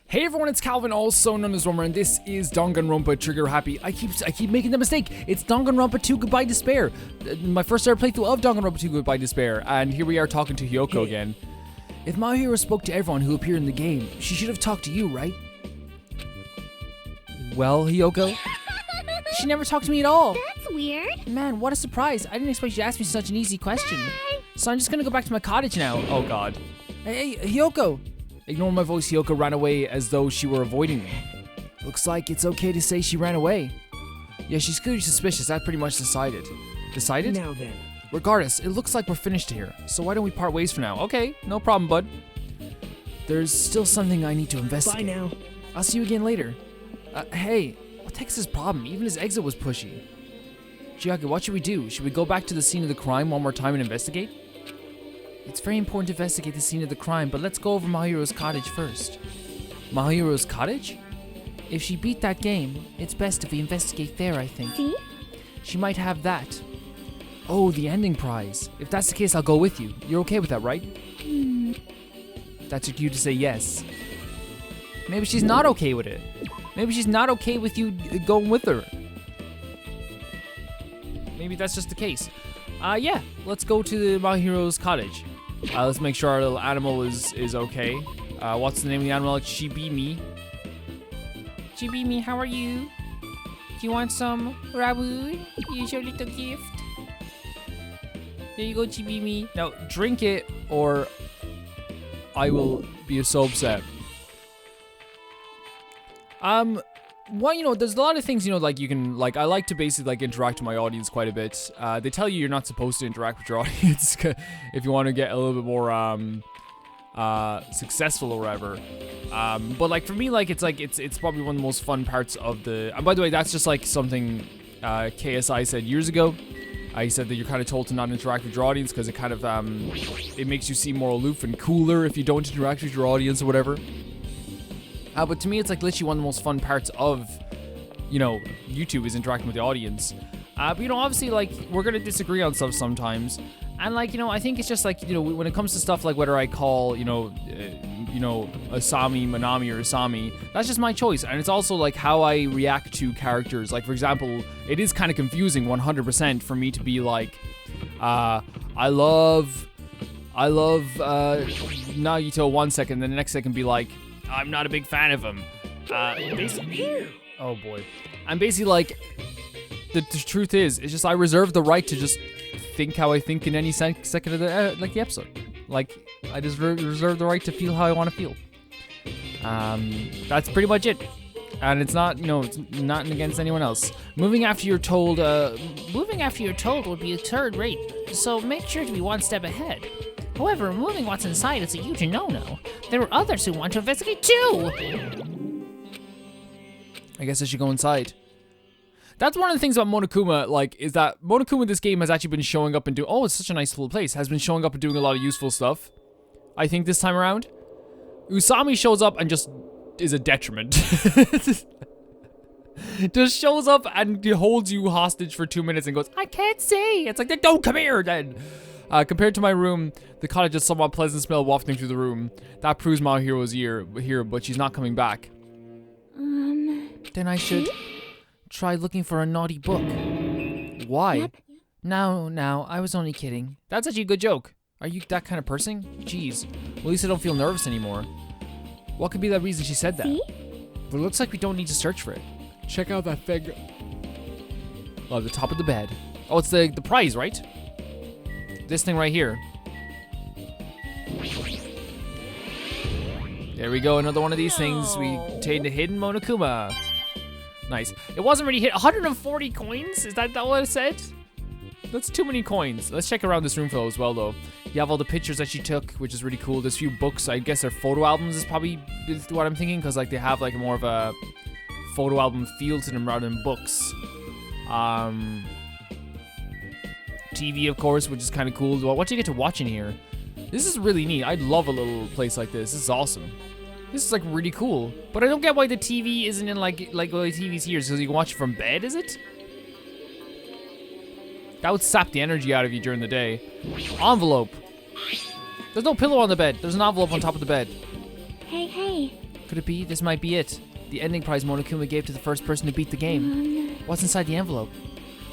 Hey everyone, it's Calvin, also known as Romer, and this is Danganronpa Trigger Happy. I keep making the mistake. It's Danganronpa 2 Goodbye Despair. My first ever playthrough of Danganronpa 2 Goodbye Despair, and here we are talking to Hyoko again. If my hero spoke to everyone who appeared in the game, she should have talked to you, right? Well, Hyoko? She never talked to me at all. That's weird. Man, what a surprise. I didn't expect you to ask me such an easy question. So I'm just gonna go back to my cottage now. Oh god. Hey, Hyoko! Ignore my voice, Hyoko ran away as though she were avoiding me. Looks like it's okay to say she ran away. Yeah, she's clearly suspicious. That pretty much decided. Decided? Now then. Regardless, it looks like we're finished here. So why don't we part ways for now? Okay, no problem, bud. There's still something I need to investigate. Bye now. I'll see you again later. Hey, what the heck's his problem? Even his exit was pushy. Chiaki, what should we do? Should we go back to the scene of the crime one more time and investigate? It's very important to investigate the scene of the crime, but let's go over Mahiro's cottage first. Mahiro's cottage? If she beat that game, it's best if we investigate there, I think. See? She might have that. Oh, the ending prize. If that's the case, I'll go with you. You're okay with that, right? That's your cue to say yes. Maybe she's not okay with it. Maybe she's not okay with you going with her. Maybe that's just the case. Yeah, let's go to Mahiro's cottage. Let's make sure our little animal is okay. What's the name of the animal? Chibimi. Chibimi, how are you? Do you want some rabu? Here's your little gift. There you go, Chibimi. Now, drink it or I will be so upset. Well, there's a lot of things, like you can, like, I like to basically, like, interact with my audience quite a bit. They tell you you're not supposed to interact with your audience if you want to get a little bit more, successful or whatever. But, like, for me, like, it's probably one of the most fun parts of the, and by the way, that's just, like, something, KSI said years ago. He said that you're kind of told to not interact with your audience because it kind of, it makes you seem more aloof and cooler if you don't interact with your audience or whatever. But to me, it's like literally one of the most fun parts of, YouTube is interacting with the audience. But, obviously, like, we're going to disagree on stuff sometimes. And, like, I think it's just, like, when it comes to stuff like whether I call, Asami, Manami, or Asami, that's just my choice. And it's also, like, how I react to characters. Like, for example, it is kind of confusing 100% for me to be like, I love Nagito 1 second, then the next second be like, I'm not a big fan of him. Basically, oh boy. I'm basically like, the truth is, it's just I reserve the right to just think how I think in any second of the the episode. Like, I just reserve the right to feel how I want to feel. That's pretty much it. And it's not, it's not against anyone else. Moving after you're told would be a third rate. So make sure to be one step ahead. However, removing what's inside is a huge no-no. There are others who want to investigate too! I guess I should go inside. That's one of the things about Monokuma, like, is that Monokuma in this game has actually been showing up and doing... Oh, it's such a nice little place. Has been showing up and doing a lot of useful stuff. I think this time around. Usami shows up and just is a detriment. Just shows up and holds you hostage for 2 minutes and goes, I can't see! It's like, don't come here then! Compared to my room, the cottage has somewhat pleasant smell wafting through the room. That proves Mahiro's here, but she's not coming back. Then I should try looking for a naughty book. Why? Yep. No, I was only kidding. That's actually a good joke. Are you that kind of person? Jeez. Well, at least I don't feel nervous anymore. What could be the reason she said that? See? But it looks like we don't need to search for it. Check out that thing. Oh, at the top of the bed. Oh, it's the prize, right? This thing right here. There we go, another one of these things. We obtained a hidden Monokuma. Nice. It wasn't really hit. 140 coins? Is that what it said? That's too many coins. Let's check around this room for as well, though. You have all the pictures that she took, which is really cool. There's a few books. I guess they're photo albums is probably what I'm thinking, because like they have like more of a photo album feel to them rather than books. TV, of course, which is kind of cool. What do you get to watch in here? This is really neat. I love a little place like this. This is awesome. This is like really cool. But I don't get why the TV isn't in like the TV's here, so you can watch it from bed, is it? That would sap the energy out of you during the day. Envelope. There's no pillow on the bed. There's an envelope on top of the bed. Hey. Could it be? This might be it. The ending prize Monokuma gave to the first person to beat the game. What's inside the envelope?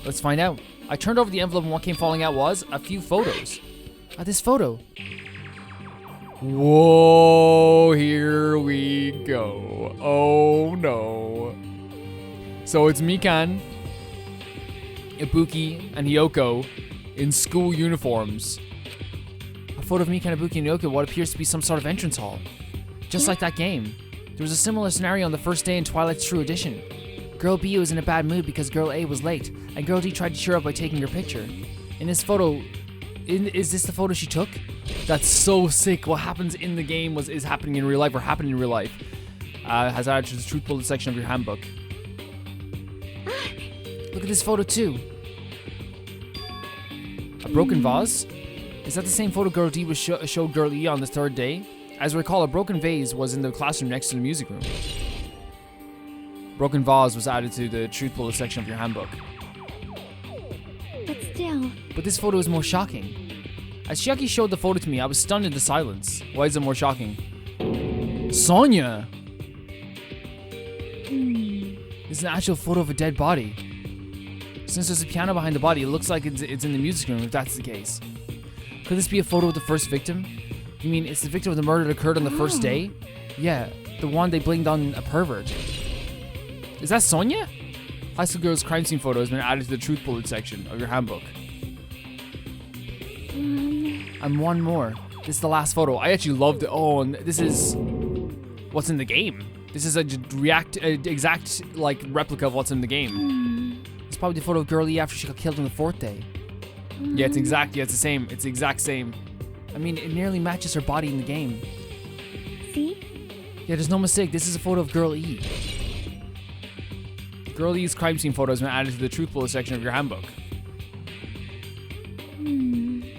Let's find out. I turned over the envelope and what came falling out was a few photos. This photo. Whoa, here we go. Oh no. So it's Mikan, Ibuki, and Hiyoko in school uniforms. A photo of Mikan, Ibuki, and Hiyoko, what appears to be some sort of entrance hall. Just like that game. There was a similar scenario on the first day in Twilight's True Edition. Girl B was in a bad mood because Girl A was late, and Girl D tried to cheer up by taking her picture. In this photo, is this the photo she took? That's so sick. What happens in the game is happening in real life, or happened in real life. Has added to the truth bullet section of your handbook. Look at this photo too. A broken vase? Is that the same photo Girl D was showed Girl E on the third day? As I recall, a broken vase was in the classroom next to the music room. Broken vase was added to the truth bullet section of your handbook. But still. But this photo is more shocking. As Chiaki showed the photo to me, I was stunned into silence. Why is it more shocking? Sonia! This is an actual photo of a dead body. Since there's a piano behind the body, it looks like it's in the music room, if that's the case. Could this be a photo of the first victim? You mean it's the victim of the murder that occurred on the first day? Yeah, the one they blinged on a pervert. Is that Sonia? High school girl's crime scene photo has been added to the truth bullet section of your handbook. And one more. This is the last photo. I actually loved it. Oh, and this is what's in the game. This is a exact like replica of what's in the game. It's probably the photo of Girl E after she got killed on the fourth day. Yeah, it's exact. Yeah, it's the same. It's the exact same. I mean, it nearly matches her body in the game. See? Yeah, there's no mistake. This is a photo of Girl E. Girl E's crime scene photo has been added to the truth bullet section of your handbook.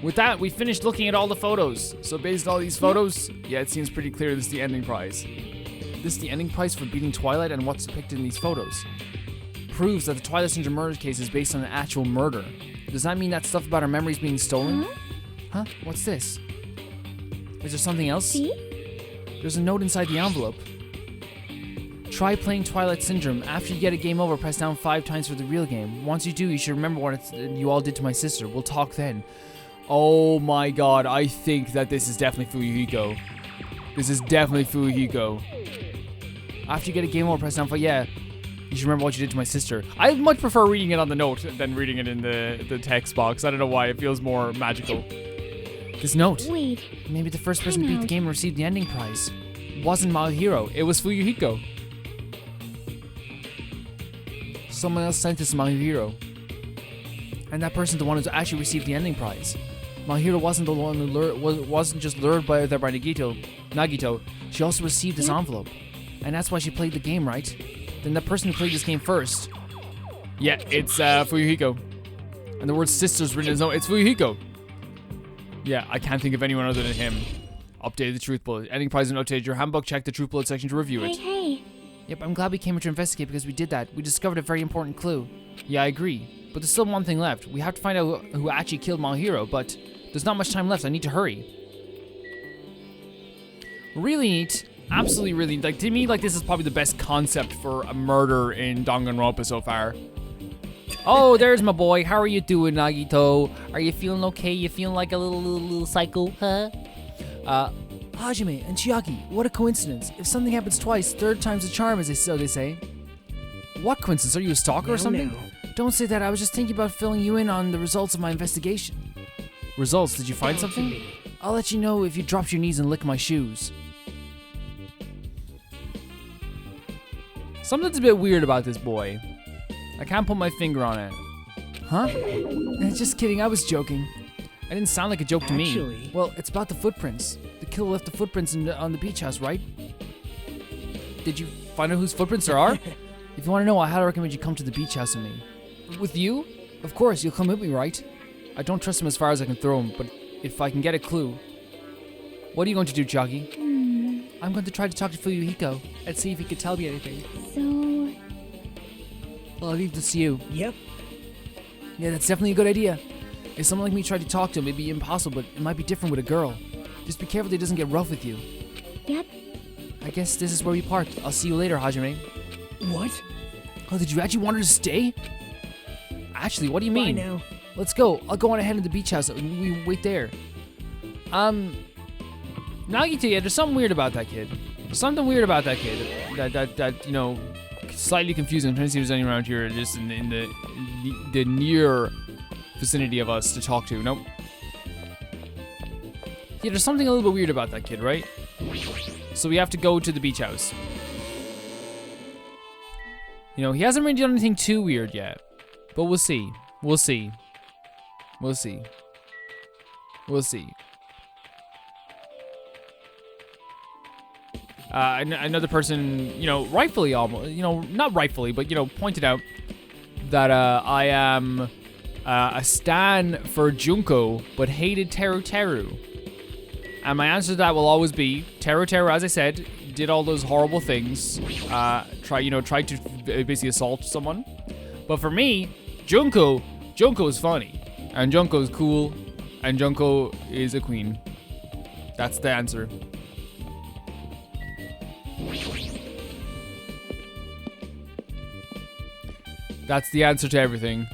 With that, we finished looking at all the photos. So based on all these photos, yeah, it seems pretty clear this is the ending prize. This is the ending prize for beating Twilight, and what's depicted in these photos proves that the Twilight Syndrome murder case is based on an actual murder. Does that mean that stuff about our memories being stolen? Huh? What's this? Is there something else? See? There's a note inside the envelope. Try playing Twilight Syndrome. After you get a game over, press down 5 times for the real game. Once you do, you should remember what you all did to my sister. We'll talk then. Oh my god, I think that this is definitely Fuyuhiko. This is definitely Fuyuhiko. After you get a game over, press down 5. Yeah, you should remember what you did to my sister. I much prefer reading it on the note than reading it in the text box. I don't know why, it feels more magical. This note. Wait. Maybe the first person to beat the game and receive the ending prize. It wasn't Mahiro, it was Fuyuhiko. Someone else sent this to Mahiro. And that person's the one who's actually received the ending prize. Mahiro wasn't the one who wasn't just lured by Nagito. She also received this envelope. And that's why she played the game, right? Then the person who played this game first. Yeah, it's Fuyuhiko. And the word sister's written in his note. It's Fuyuhiko. Yeah, I can't think of anyone other than him. Updated the truth bullet. Ending prize and updated your handbook. Check the truth bullet section to review it. Hey. Yep, I'm glad we came here to investigate because we did that. We discovered a very important clue. Yeah, I agree. But there's still one thing left. We have to find out who actually killed Mahiro, but there's not much time left. I need to hurry. Really neat. Absolutely really neat. Like, to me, like, this is probably the best concept for a murder in Danganronpa so far. Oh, there's my boy. How are you doing, Nagito? Are you feeling okay? You feeling like a little psycho, huh? Hajime and Chiaki, what a coincidence. If something happens twice, third time's a charm, as they say. What coincidence? Are you a stalker or something? No. Don't say that. I was just thinking about filling you in on the results of my investigation. Results? Did you find something? I'll let you know if you drop your knees and lick my shoes. Something's a bit weird about this boy. I can't put my finger on it. Huh? Just kidding, I was joking. I didn't sound like a joke to me. Well, it's about the footprints. The killer left the footprints on the beach house, right? Did you find out whose footprints there are? If you want to know, I highly recommend you come to the beach house with me. With you? Of course, you'll come with me, right? I don't trust him as far as I can throw him, but if I can get a clue. What are you going to do, Chiaki? I'm going to try to talk to Fuyuhiko and see if he can tell me anything. So... Well, I'll leave this to you. Yep. Yeah, that's definitely a good idea. If someone like me tried to talk to him, it'd be impossible, but it might be different with a girl. Just be careful that he doesn't get rough with you. Yep. I guess this is where we part. I'll see you later, Hajime. What? Oh, did you actually want her to stay? Actually, what do you Bye mean? now. Let's go. I'll go on ahead to the beach house. We wait there. Nagito, yeah, there's something weird about that kid. There's something weird about that kid. That you know, slightly confusing. I'm trying to see if there's anyone around here just in the near vicinity of us to talk to. Nope. Yeah, there's something a little bit weird about that kid, right? So we have to go to the beach house. You know, he hasn't really done anything too weird yet. But we'll see. We'll see. We'll see. We'll see. Another person, you know, rightfully almost, you know, not rightfully, but, you know, pointed out that I am a stan for Junko, but hated Teru Teru. And my answer to that will always be, Teru Teru, as I said, did all those horrible things, tried to basically assault someone. But for me, Junko is funny, and Junko is cool, and Junko is a queen. That's the answer. That's the answer to everything.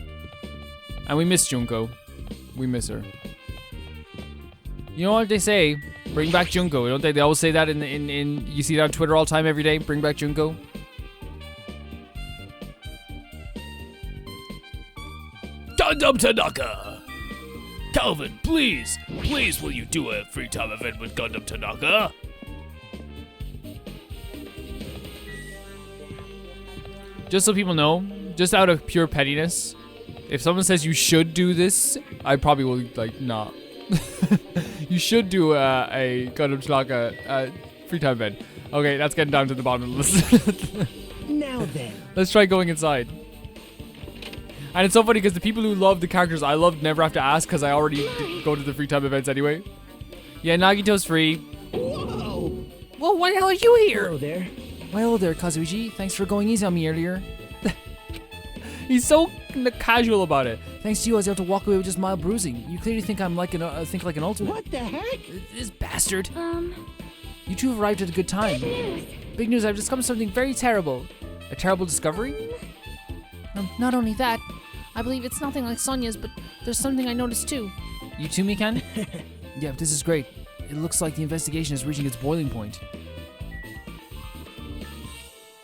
And we miss Junko. We miss her. You know what they say? Bring back Junko, don't they? They always say that in you see that on Twitter all the time, every day. Bring back Junko. Gundam Tanaka! Calvin, please will you do a free time event with Gundam Tanaka? Just so people know, just out of pure pettiness, if someone says you should do this, I probably will, like, not. You should do a Gundam Tanaka free time event. Okay, that's getting down to the bottom of the list. Now then. Let's try going inside. And it's so funny because the people who love the characters I love never have to ask because I already go to the free time events anyway. Yeah, Nagito's free. Whoa. Well, why the hell are you here? Hello there. Well there, Kazuichi. Thanks for going easy on me earlier. He's so casual about it. Thanks to you, I was able to walk away with just mild bruising. You clearly think I'm like an alternate. What the heck? This bastard. You two have arrived at a good time. News. Big news, I've discovered something very terrible. A terrible discovery? Not only that, I believe it's nothing like Sonya's, but there's something I noticed too. You too, Mikan? Yeah, this is great. It looks like the investigation is reaching its boiling point.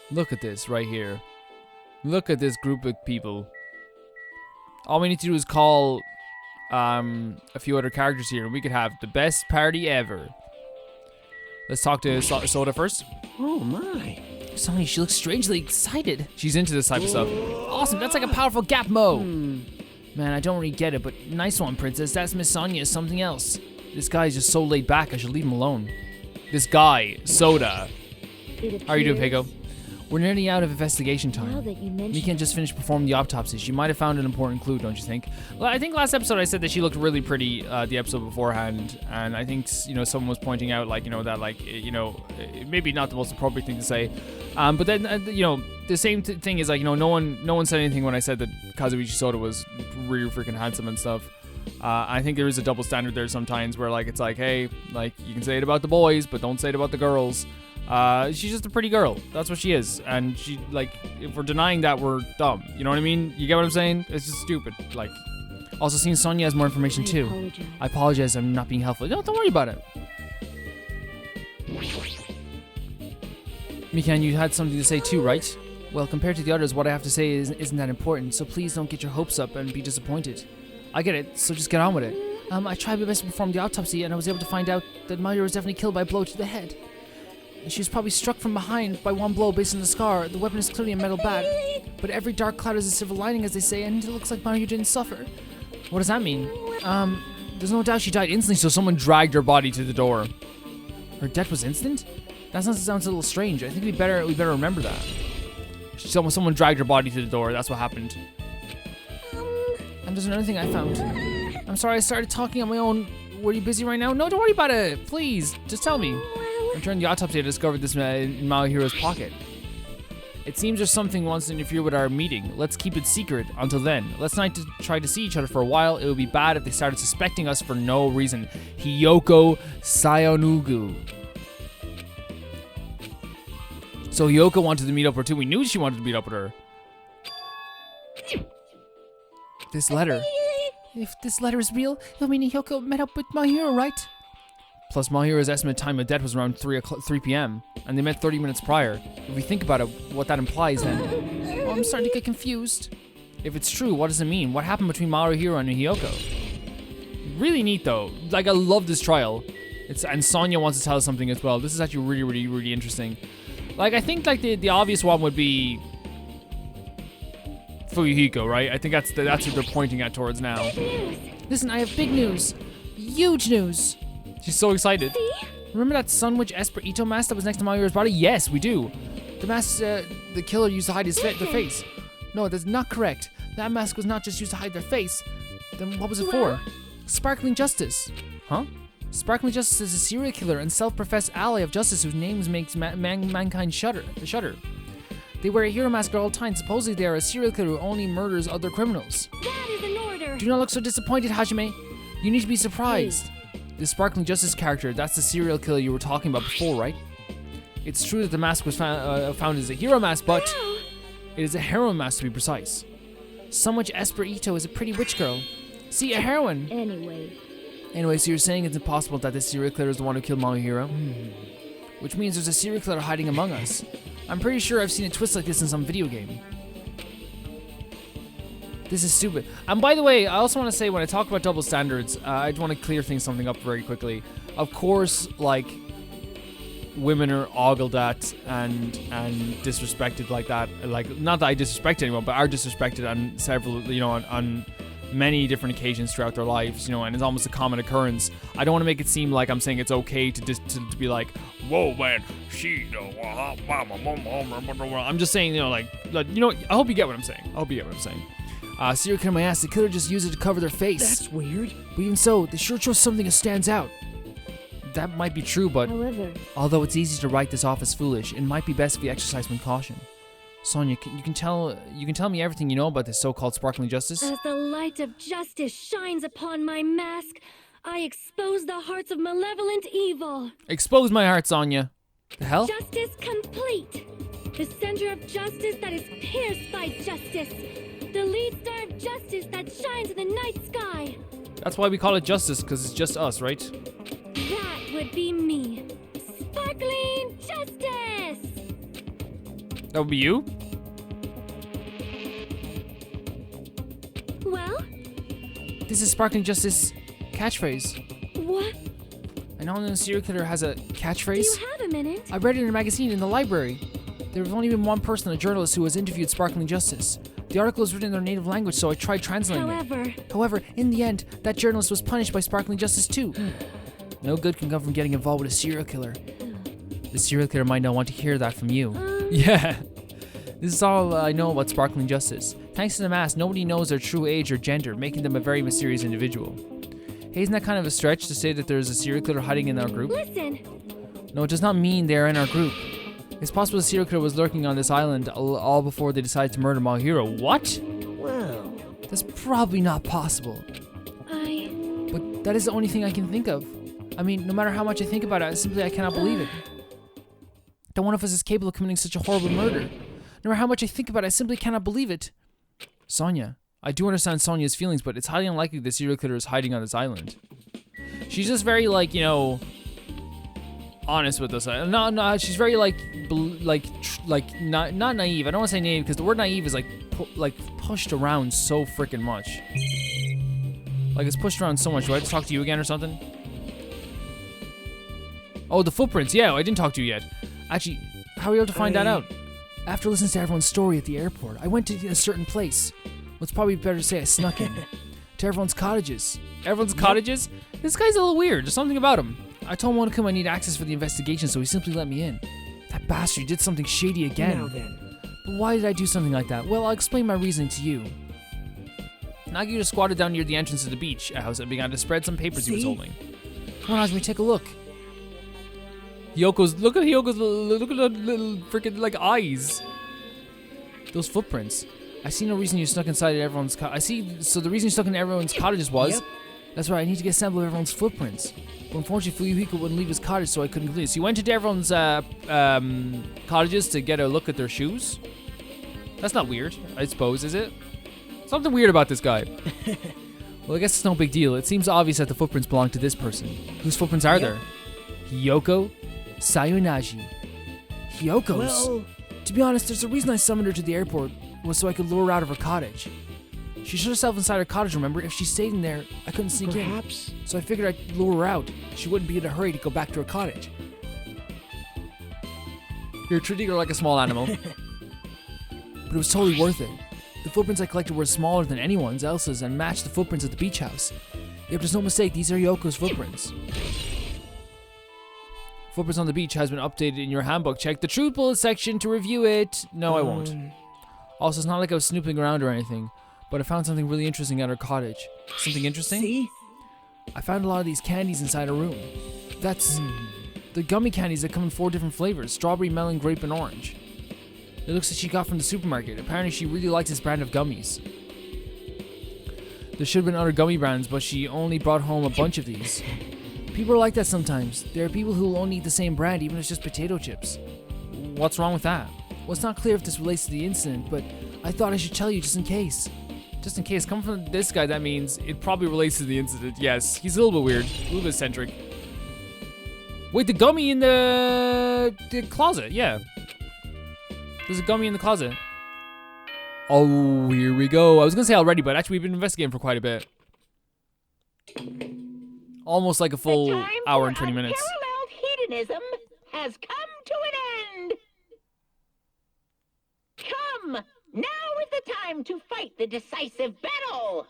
Look at this right here. Look at this group of people. All we need to do is call a few other characters here and we could have the best party ever. Let's talk to Soda first. Oh my. Sonya, she looks strangely excited. She's into this type of stuff. Awesome, that's like a powerful gap mo. Man, I don't really get it, but nice one, princess. That's Miss Sonya is something else. This guy's just so laid back, I should leave him alone. This guy, Soda. How are you doing, Pego? We're nearly out of investigation Now time. that you mention Mikan just finished performing the autopsy. She might have found an important clue, don't you think? Well, I think last episode I said that she looked really pretty the episode beforehand, and I think, you know, someone was pointing out, like, you know, that, like, you know, maybe not the most appropriate thing to say, but then, you know, the same thing is, like, you know, no one said anything when I said that Kazuichi Soda was really freaking handsome and stuff. I think there is a double standard there sometimes where, like, it's like, hey, like, you can say it about the boys, but don't say it about the girls. She's just a pretty girl. That's what she is. And she, like, if we're denying that, we're dumb. You know what I mean? You get what I'm saying? It's just stupid. Like, also seeing Sonya has more information too. apologize. I apologize, I'm not being helpful. No, don't worry about it. Mikan, you had something to say too, right? Well, compared to the others, what I have to say isn't that important, so please don't get your hopes up and be disappointed. I get it, so just get on with it. I tried my best to perform the autopsy, and I was able to find out that Mario was definitely killed by a blow to the head. She was probably struck from behind by one blow based on the scar. The weapon is clearly a metal bat. But every dark cloud has a silver lining, as they say, and it looks like Mario didn't suffer. What does that mean? There's no doubt she died instantly, so someone dragged her body to the door. Her death was instant? That sounds a little strange. I think we better remember that. Someone dragged her body to the door. That's what happened. And there's another thing I found. I'm sorry I started talking on my own. Were you busy right now? No, don't worry about it. Please, just tell me. During the autopsy, I discovered this in Maohiro's pocket. It seems there's something wants to interfere with our meeting. Let's keep it secret until then. Let's not try to see each other for a while. It would be bad if they started suspecting us for no reason. Hiyoko Sayonugu. So Hyoko wanted to meet up with her too. We knew she wanted to meet up with her. This letter. If this letter is real, it'll mean Hyoko met up with my hero, right? Plus, Mahiro's estimated time of death was around 3 p.m. and they met 30 minutes prior. If we think about it, what that implies then. Oh, I'm starting to get confused. If it's true, what does it mean? What happened between Maruhiro and Hyoko? Really neat though. Like, I love this trial. And Sonya wants to tell us something as well. This is actually really, really, really interesting. Like, I think like the obvious one would be Fuyuhiko, right? I think that's what they're pointing at towards now. Listen, I have big news. Huge news. She's so excited. Remember that Sun Witch Esper Ito mask that was next to Mahiro's body? Yes, we do. The mask the killer used to hide his the face. No, that's not correct. That mask was not just used to hide their face. Then what was it for? Sparkling Justice. Huh? Sparkling Justice is a serial killer and self-professed ally of justice whose names makes mankind shudder. They wear a hero mask at all times. Supposedly they are a serial killer who only murders other criminals. That is an order. Do not look so disappointed, Hajime. You need to be surprised. The Sparkling Justice character, that's the serial killer you were talking about before, right? It's true that the mask was found as a hero mask, but it is a heroine mask to be precise. Sun Witch Esper Ito is a pretty witch girl. See, a heroine. Anyway, So you're saying it's impossible that this serial killer is the one who killed Mamohiro? Which means there's a serial killer hiding among us. I'm pretty sure I've seen a twist like this in some video game. This is stupid. And by the way, I also want to say when I talk about double standards, I want to clear something up very quickly. Of course, like, women are ogled at and disrespected like that. Like, not that I disrespect anyone, but are disrespected on several, on many different occasions throughout their lives, and it's almost a common occurrence. I don't want to make it seem like I'm saying it's okay to be like, whoa, man, I'm just saying, I hope you get what I'm saying. Serial killer my ass, the killer just used it to cover their face. That's weird. But even so, they sure chose something that stands out. That might be true, but however, although it's easy to write this off as foolish, it might be best if we exercise some caution. Sonya, you can tell me everything you know about this so-called sparkling justice? as the light of justice shines upon my mask, I expose the hearts of malevolent evil. Expose my heart, Sonya. The hell? Justice complete. The center of justice that is pierced by justice. The lead star of justice that shines in the night sky. That's why we call it justice, because it's just us, right? That would be me. Sparkling justice! That would be you? Well, This is sparkling justice catchphrase. what? I know the serial killer has a Do catchphrase. you have a minute? I read it in a magazine in the library. There have only been one person, a journalist, who has interviewed Sparkling Justice. The article is written in their native language, so I tried translating it. However, in the end, that journalist was punished by Sparkling Justice too. No good can come from getting involved with a serial killer. The serial killer might not want to hear that from you. Yeah. This is all I know about Sparkling Justice. Thanks to the mask, nobody knows their true age or gender, making them a very mysterious individual. Hey, isn't that kind of a stretch to say that there's a serial killer hiding in our group? Listen, No, it does not mean they are in our group. It's possible the serial killer was lurking on this island all before they decided to murder Mamohiro. What? Wow. That's probably not possible. But that is the only thing I can think of. I mean, no matter how much I think about it, I cannot believe it. That one of us is capable of committing such a horrible murder. No matter how much I think about it, I simply cannot believe it. Sonya, I do understand Sonya's feelings, but it's highly unlikely the serial killer is hiding on this island. She's just very, honest with us. No, she's very not naive. I don't want to say naive because the word naive is pushed around so freaking much. Like, it's pushed around so much. Do I have to talk to you again or something? Oh, the footprints. Yeah, I didn't talk to you yet. Actually, how are you able to find that out? After listening to everyone's story at the airport, I went to a certain place. Well, it's probably better to say I snuck in. To everyone's cottages. Everyone's cottages? This guy's a little weird. There's something about him. I told Monokuma I need access for the investigation, so he simply let me in. That bastard did something shady again. Now then. But why did I do something like that? Well, I'll explain my reasoning to you. Nagito squatted down near the entrance to the beach house and began to spread some papers he was holding. Come on, Hajime, take a look. Look at Hyoko's little freaking eyes. Those footprints. I see no reason you snuck inside everyone's so the reason you snuck in everyone's cottages was... Yep. That's right, I need to get a sample of everyone's footprints. But unfortunately, Fuyuhiko wouldn't leave his cottage, so I couldn't complete it. So you went into everyone's cottages to get a look at their shoes? That's not weird, I suppose, is it? Something weird about this guy. Well, I guess it's no big deal. It seems obvious that the footprints belong to this person. Whose footprints are there? Hiyoko Sayunaji. Hiyoko's? Well, To be honest, there's a reason I summoned her to the airport was so I could lure her out of her cottage. She shut herself inside her cottage, remember? If she stayed in there, I couldn't sneak perhaps. in. So I figured I'd lure her out. She wouldn't be in a hurry to go back to her cottage. You're treating her like a small animal. But it was totally worth it. The footprints I collected were smaller than anyone's else's and matched the footprints at the beach house. Yep, there's no mistake, these are Yoko's footprints. Footprints on the beach has been updated in your handbook. Check the truth bullet section to review it. No, I won't. Also, it's not like I was snooping around or anything, but I found something really interesting at her cottage. Something interesting? See? I found a lot of these candies inside her room. That's the gummy candies that come in 4 different flavors: strawberry, melon, grape, and orange. It looks like she got from the supermarket. Apparently she really likes this brand of gummies. There should have been other gummy brands, but she only brought home a bunch of these. People are like that sometimes. There are people who will only eat the same brand, even if it's just potato chips. What's wrong with that? Well, it's not clear if this relates to the incident, but I thought I should tell you just in case. Just in case, coming from this guy, that means it probably relates to the incident. Yes, he's a little bit weird, a little bit eccentric. Wait, the gummy in the closet, yeah. There's a gummy in the closet. Oh, here we go. I was gonna say already, but actually we've been investigating for quite a bit. Almost like a full hour and 20 minutes. Unparalleled hedonism has come to an end. Come, now is the time to fight the decisive battle.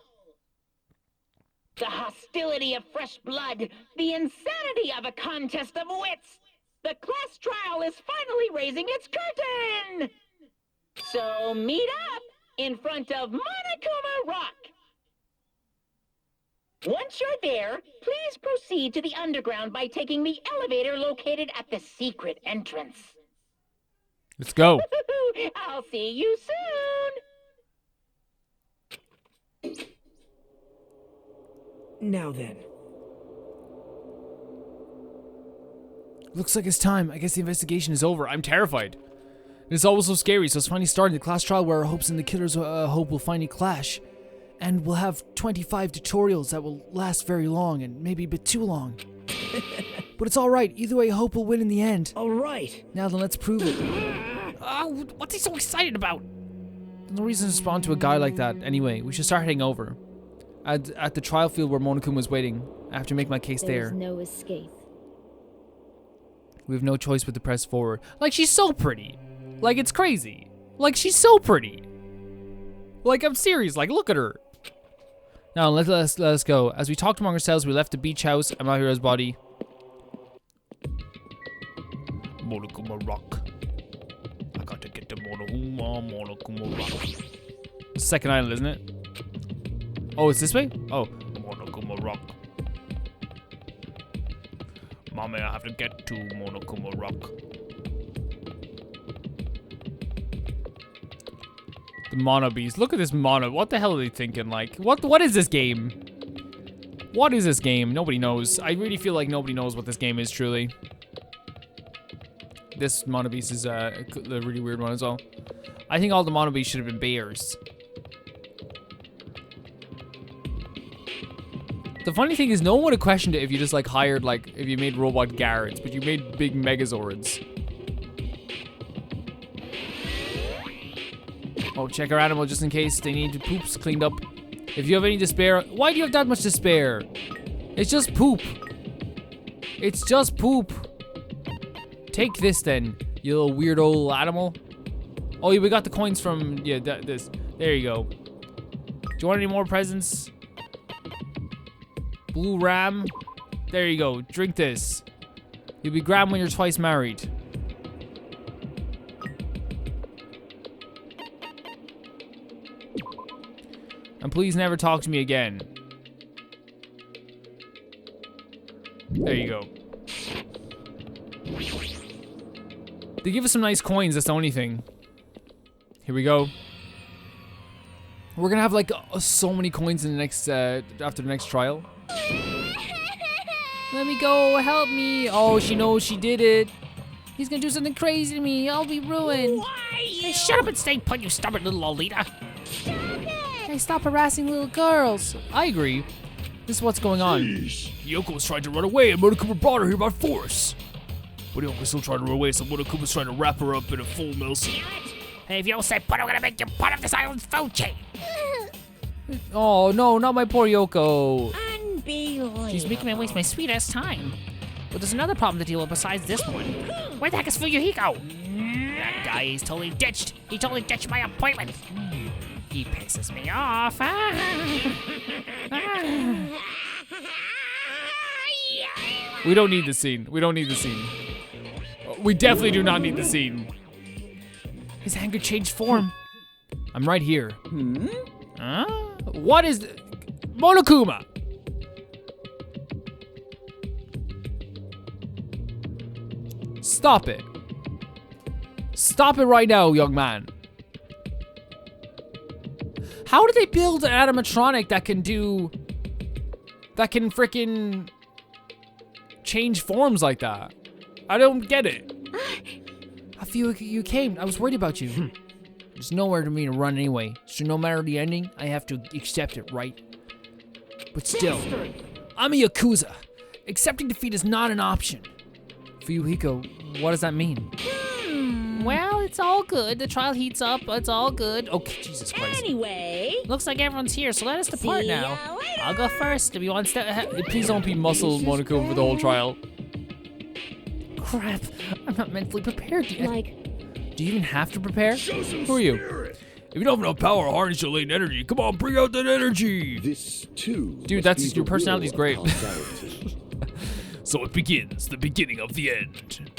The hostility of fresh blood, the insanity of a contest of wits. The class trial is finally raising its curtain. So meet up in front of Monokuma Rock. Once you're there, please proceed to the underground by taking the elevator located at the secret entrance. Let's go. I'll see you soon. Now then. Looks like it's time. I guess the investigation is over. I'm terrified. It's always so scary, so So it's finally starting the class trial where our hopes and the killer's hope will finally clash. And we'll have 25 tutorials that will last very long and maybe a bit too long. But it's alright. Either way, hope will win in the end. All right. Now then, let's prove it. Oh, what's he so excited about? No reason to respond to a guy like that. Anyway, we should start heading over. At the trial field where Monokuma was waiting. I have to make my case There's there. no escape. We have no choice but to press forward. Like, she's so pretty. Like, it's crazy. Like, she's so pretty. Like, I'm serious. Like, look at her. Now, let us go. As we talked among ourselves, we left the beach house and Mahiro's body. Monokuma Rock. I gotta get to Monokuma Rock. Second island, isn't it? Oh, it's this way? Oh. Monokuma Rock. Mommy, I have to get to Monokuma Rock. The mono beast. Look at this mono. What the hell are they thinking? Like, what is this game? What is this game? Nobody knows. I really feel like nobody knows what this game is, truly. This mono beast is a really weird one as well. I think all the mono beasts should have been bears. The funny thing is, no one would have questioned it if you just like hired, like, if you made robot guards, but you made big megazords. Oh, check our animal just in case they need poops cleaned up. If you have any despair, why do you have that much despair? It's just poop. It's just poop. Take this then, you little weird old animal. Oh, yeah, we got the coins from, yeah, this. There you go. Do you want any more presents? Blue ram. There you go. Drink this. You'll be grand when you're twice married. And please never talk to me again. There you go. They give us some nice coins, that's the only thing. Here we go. We're gonna have like so many coins in the next after the next trial. Let me go, help me. Oh, she knows she did it. He's gonna do something crazy to me. I'll be ruined. Hey, shut up and stay put, you stubborn little Lolita. Hey, stop harassing little girls. I agree. This is what's going on. Yoko was trying to run away and Monokuma brought her here by force. But Yoko's still trying to run away, so Monokuma's trying to wrap her up in a full Nelson. Hey, if you don't stay put, I'm gonna make you part of this island's food chain. Oh no, not my poor Yoko. Unbelievable. She's making me waste my sweet-ass time. But there's another problem to deal with besides this one. Where the heck is Fuyuhiko? That guy, he's totally ditched. He totally ditched my appointment. He pisses me off. We don't need the scene. We don't need the scene. We definitely do not need the scene. His anger changed form. I'm right here. Huh? What is... Monokuma! Stop it. Stop it right now, young man. How did they build an animatronic that can do... that can frickin' change forms like that? I don't get it. I feel like you came. I was worried about you. There's nowhere to me to run anyway, so no matter the ending, I have to accept it, right? But still, I'm a Yakuza. Accepting defeat is not an option. Fuyuhiko, what does that mean? Well, it's all good. The trial heats up. It's all good. Okay, Jesus Christ. Anyway, Looks like everyone's here, so let us depart see ya now. later. I'll go first to be one step ahead. Please don't be muscle Monokuma for the whole trial. Crap, I'm not mentally prepared yet. like, Do you even have to prepare? Who are you? If you don't have enough power to harness your latent energy, come on, bring out that energy. This too. Dude, must that's- be your the personality's will of great. causality. So it begins, the beginning of the end.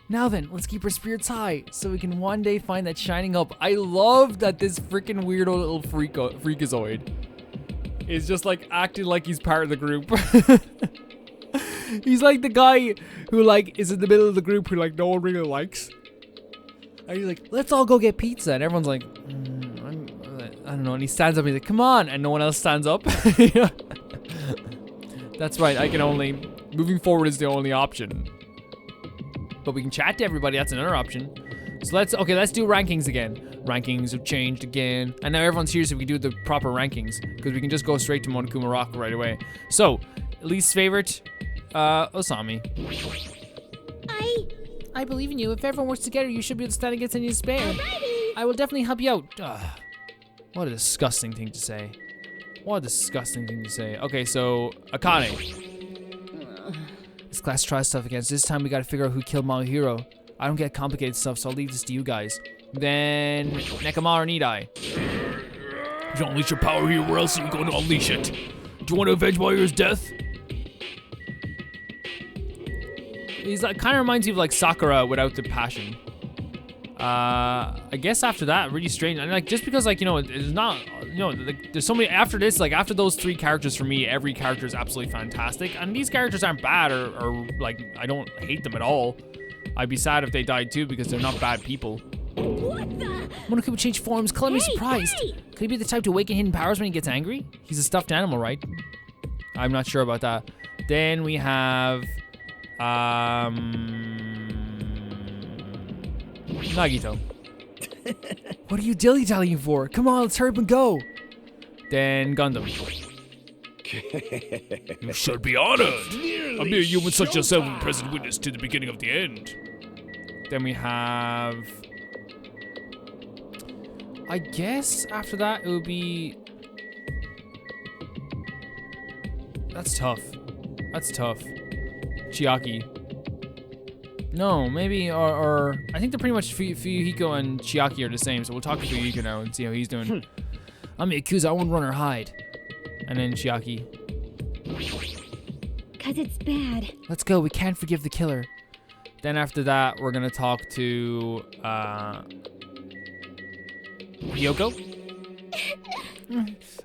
Now then, let's keep our spirits high so we can one day find that shining up. I love that this freaking weirdo little freakazoid is just like acting like he's part of the group. He's like the guy who like is in the middle of the group who like no one really likes. And he's like, let's all go get pizza. And everyone's like, I don't know. And he stands up and he's like, come on. And no one else stands up. That's right. I can only, moving forward is the only option. But we can chat to everybody. That's another option. So let's do rankings again. Rankings have changed again. And now everyone's here so we can do the proper rankings. Because we can just go straight to Monokuma Rock right away. So, least favorite, Osami. I believe in you. If everyone works together, you should be able to stand against any despair. I will definitely help you out. Ugh. What a disgusting thing to say. What a disgusting thing to say. Okay, so, Akane. This class tries stuff again, so this time we gotta figure out who killed Mahiro. I don't get complicated stuff, so I'll leave this to you guys. Then, Nekomaru Nidai. You don't unleash your power here, where else are you going to unleash it? Do you want to avenge Mahira's death? He's like, kind of reminds me of like Sakura without the passion. I guess after that, really strange. And like, just because like, you know, it's not, you know, like, there's so many, after this, like after those three characters for me, every character is absolutely fantastic. And these characters aren't bad or like, I don't hate them at all. I'd be sad if they died too because they're not bad people. what the? Monokuma changed forms, color me Hey, surprised. hey! Could he be the type to awaken hidden powers when he gets angry? He's a stuffed animal, right? I'm not sure about that. Then we have, Nagito. What are you dilly-dallying for? Come on, let's hurry up and go. Then Gundam. You should be honored. A mere human such as yourself will be present witness to the beginning of the end. Then we have, I guess after that it would be, that's tough. That's tough. Chiaki. No, maybe, or I think they're pretty much Fuyuhiko and Chiaki are the same, so we'll talk to Fuyuhiko now and see how he's doing. I'm a Yakuza, I won't run or hide. And then Chiaki. 'Cause it's bad. Let's go, we can't forgive the killer. Then after that, we're gonna talk to, Hyoko.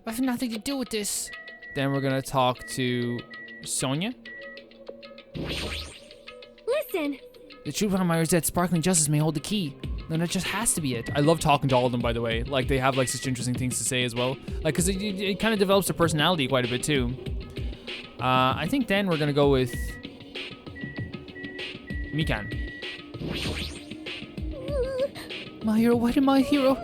I have nothing to do with this. Then we're gonna talk to Sonia. Listen, The truth behind Myra's dead, sparkling justice may hold the key. then it just has to be it. I love talking to all of them, by the way. Like, they have, like, such interesting things to say as well. Like, because it kind of develops their personality quite a bit, too. I think then we're going to go with Mikan. My hero, why did my hero?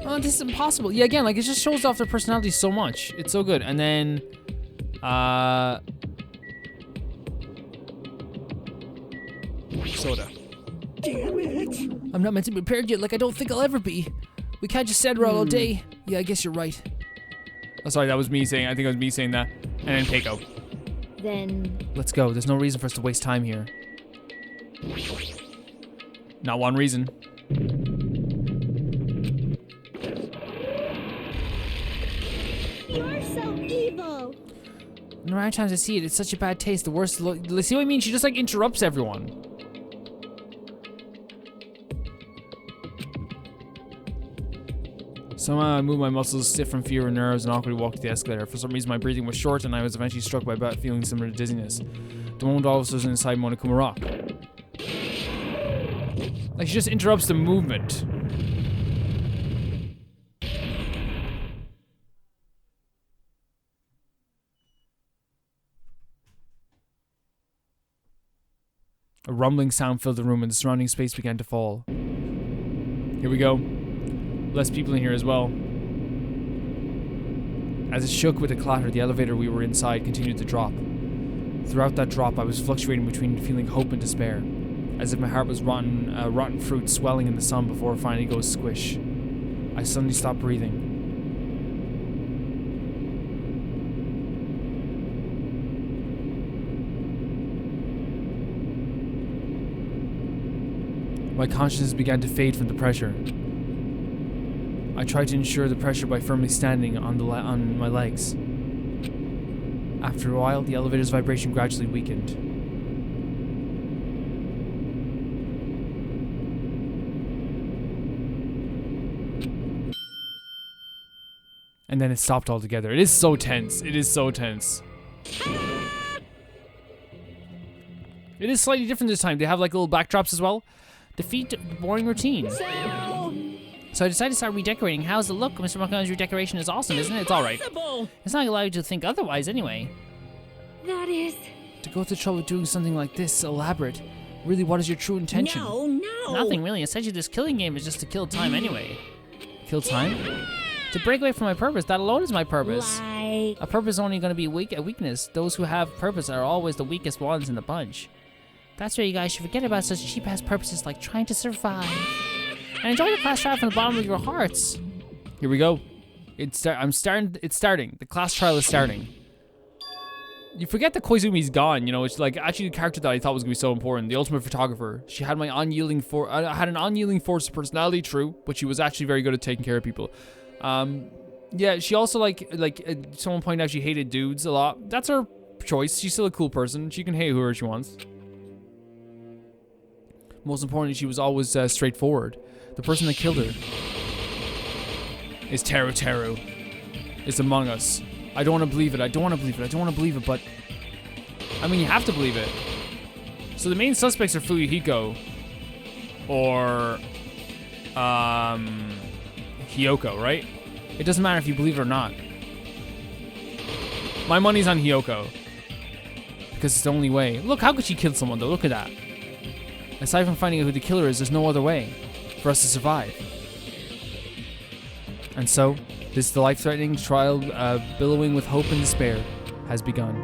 Oh, this is impossible. Yeah, again, like, it just shows off their personality so much. It's so good. And then, Soda. Damn it! I'm not meant to be prepared yet, like I don't think I'll ever be. We can't just sit around all day. Yeah, I guess you're right. Oh, sorry, that was me saying, I think it was me saying that. And then Keiko. Then Let's go. There's no reason for us to waste time here. Not one reason. you're so evil. No matter how times I see it, it's such a bad taste. The worst. See what I mean? She just like interrupts everyone. Somehow I moved my muscles stiff from fear and nerves and awkwardly walked to the escalator. For some reason my breathing was short and I was eventually struck by a bad feeling similar to dizziness. The moment all of us was inside Monokuma Rock. Like, she just interrupts the movement. A rumbling sound filled the room and the surrounding space began to fall. Here we go. Less people in here as well. As it shook with a clatter, the elevator we were inside continued to drop. Throughout that drop, I was fluctuating between feeling hope and despair, as if my heart was rotten fruit swelling in the sun before it finally goes squish. I suddenly stopped breathing. My consciousness began to fade from the pressure. I tried to ensure the pressure by firmly standing on my legs. After a while, the elevator's vibration gradually weakened. And then it stopped altogether. It is so tense. It is so tense. It is slightly different this time. They have like little backdrops as well. Defeat the boring routine. So I decided to start redecorating. How's the look? Mr. Mokono's redecoration is awesome, isn't it? It's alright. It's not allowed you to think otherwise anyway. That is... To go to the trouble of doing something like this elaborate. Really, what is your true intention? No. Nothing really. Essentially, this killing game is just to kill time anyway. Kill time? To break away from my purpose. That alone is my purpose. Like... A purpose is only going to be a weakness. Those who have purpose are always the weakest ones in the bunch. That's why you guys should forget about such cheap-ass purposes like trying to survive. And enjoy the class trial from the bottom of your hearts. Here we go. It's starting. The class trial is starting. You forget that Koizumi's gone, you know, it's like actually the character that I thought was gonna be so important, the ultimate photographer. She had my unyielding had an unyielding force of personality, true, but she was actually very good at taking care of people. Yeah, she also like someone pointed out she hated dudes a lot. That's her choice. She's still a cool person. She can hate whoever she wants. Most importantly, she was always straightforward. The person that killed her is Teru Teru. It's among us. I don't want to believe it. I don't want to believe it. I don't want to believe it, but I mean, you have to believe it. So the main suspects are Fuyuhiko or Hiyoko, right? It doesn't matter if you believe it or not. My money's on Hiyoko because it's the only way. Look, how could she kill someone though? Look at that. Aside from finding out who the killer is, there's no other way for us to survive. And so, this life-threatening trial, billowing with hope and despair, has begun.